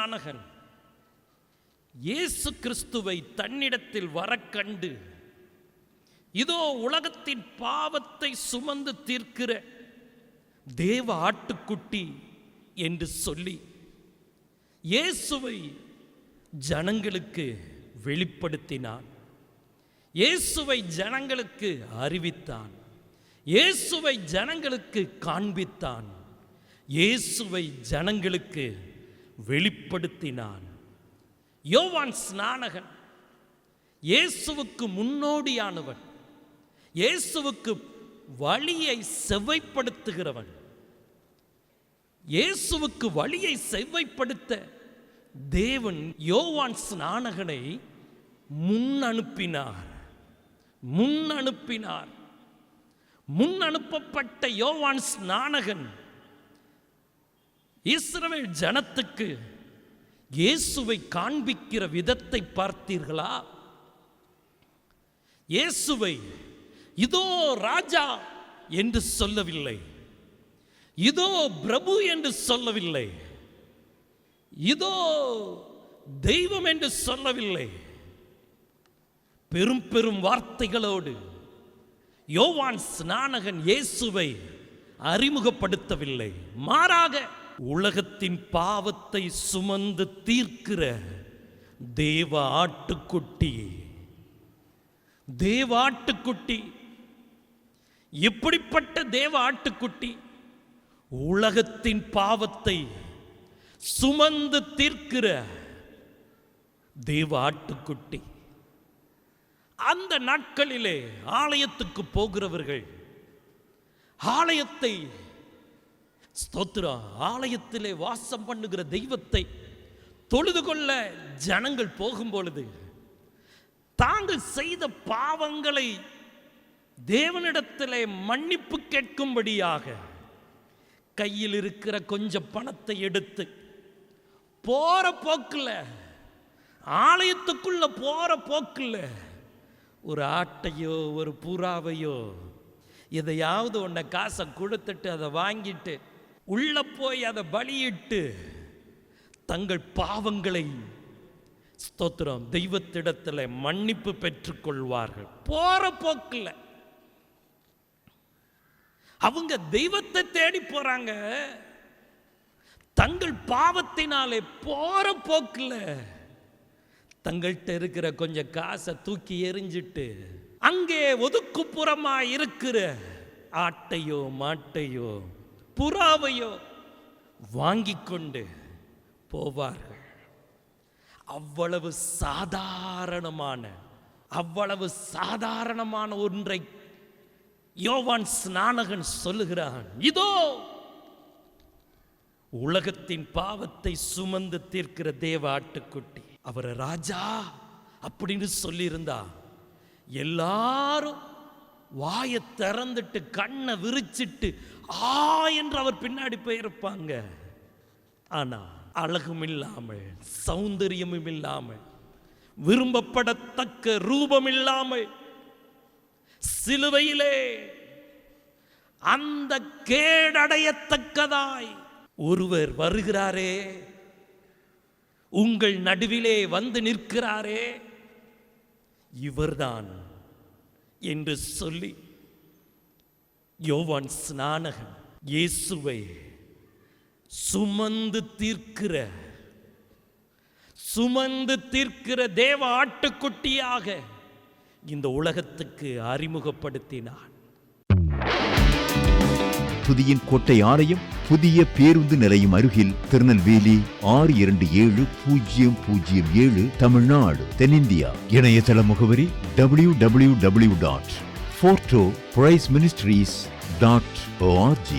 ஸ்நானகன் இயேசு கிறிஸ்துவை தன்னிடத்தில் வர கண்டு, இதோ உலகத்தின் பாவத்தை சுமந்து தீர்க்கிற தேவ ஆட்டுக்குட்டி என்று சொல்லி இயேசுவை ஜனங்களுக்கு வெளிப்படுத்தினான். இயேசுவை ஜனங்களுக்கு அறிவித்தான். இயேசுவை ஜனங்களுக்கு காண்பித்தான். இயேசுவை ஜனங்களுக்கு வெளிப்படுத்தினான். யோவான் ஸ்நானகன் இயேசுவுக்கு முன்னோடியானவன், இயேசுவுக்கு வழியை செவ்வைப்படுத்துகிறவன். இயேசுவுக்கு வழியை செவ்வைப்படுத்த தேவன் யோவான் ஸ்நானகனை முன்னனுப்பினார். முன்னனுப்பப்பட்ட யோவான் ஸ்நானகன் இஸ்ரவேல் ஜனத்துக்கு இயேசுவை காண்பிக்கிற விதத்தை பார்த்தீர்களா? இயேசுவை இதோ ராஜா என்று சொல்லவில்லை, இதோ பிரபு என்று சொல்லவில்லை, இதோ தெய்வம் என்று சொல்லவில்லை. பெரும் பெரும் வார்த்தைகளோடு யோவான் ஸ்நானகன் இயேசுவை அறிமுகப்படுத்தவில்லை. மாறாக உலகத்தின் பாவத்தை சுமந்து தீர்க்கிற தேவ ஆட்டுக்குட்டி. தேவ ஆட்டுக்குட்டி எப்படிப்பட்ட தேவ ஆட்டுக்குட்டி? உலகத்தின் பாவத்தை சுமந்து தீர்க்கிற தேவ ஆட்டுக்குட்டி. அந்த நாட்களிலே ஆலயத்துக்கு போகிறவர்கள் ஆலயத்தை ஸ்தோத்திரம், ஆலயத்திலே வாசம் பண்ணுகிற தெய்வத்தை தொழுது கொள்ள ஜனங்கள் போகும் பொழுது தாங்கள் செய்த பாவங்களை தேவனிடத்திலே மன்னிப்பு கேட்கும்படியாக கையில் இருக்கிற கொஞ்சம் பணத்தை எடுத்து போற போக்கில், ஆலயத்துக்குள்ள போற போக்கில் ஒரு ஆட்டையோ ஒரு புறாவையோ எதையாவது ஒன்றை காசை கொடுத்துட்டு அதை வாங்கிட்டு உள்ள போய் அதை பலியிட்டு தங்கள் பாவங்களை ஸ்தோத்திரம் தெய்வத்திடத்தில் மன்னிப்பு பெற்றுக்கொள்வார்கள். போற போக்கில் அவங்க தெய்வத்தை தேடி போறாங்க. தங்கள் பாவத்தினாலே போற போக்கில் தங்கள்கிட்ட இருக்கிற கொஞ்சம் காசை தூக்கி எறிஞ்சிட்டு அங்கே ஒதுக்குப்புறமா இருக்கிற ஆட்டையோ மாட்டையோ புறாவையோ வாங்கி கொண்டு போவார்கள். அவ்வளவு சாதாரணமான ஒன்றை யோவான் ஸ்நானகன் சொல்லுகிறான். இதோ உலகத்தின் பாவத்தை சுமந்து தீர்க்கிற தேவ ஆட்டுக்குட்டி. அவரை ராஜா அப்படின்னு சொல்லியிருந்தா எல்லாரும் வாயை திறந்துட்டு கண்ணை விரிச்சிட்டு ஆ என்று அவர் பின்னாடி போயிருப்பாங்க. ஆனா அழகும் இல்லாமல், சௌந்தரியமும் இல்லாமல், விரும்பப்படத்தக்க ரூபம் இல்லாமல் சிலுவையிலே அந்த கேடடையத்தக்கதாய் ஒருவர் வருகிறாரே, உங்கள் நடுவிலே வந்து நிற்கிறாரே, இவர்தான் என்று சொல்லி யோவான் ஸ்நானகன் இயேசுவை சுமந்து தீர்க்கிற தேவ ஆட்டுக்குட்டியாக இந்த உலகத்துக்கு அறிமுகப்படுத்தினான். துதியின் கோட்டை ஆலயம் புதிய பேருந்து நிலையம் அருகில், திருநெல்வேலி 620007, தமிழ்நாடு, தென்னிந்தியா. இணையதள முகவரி www.fortopriceministries.org.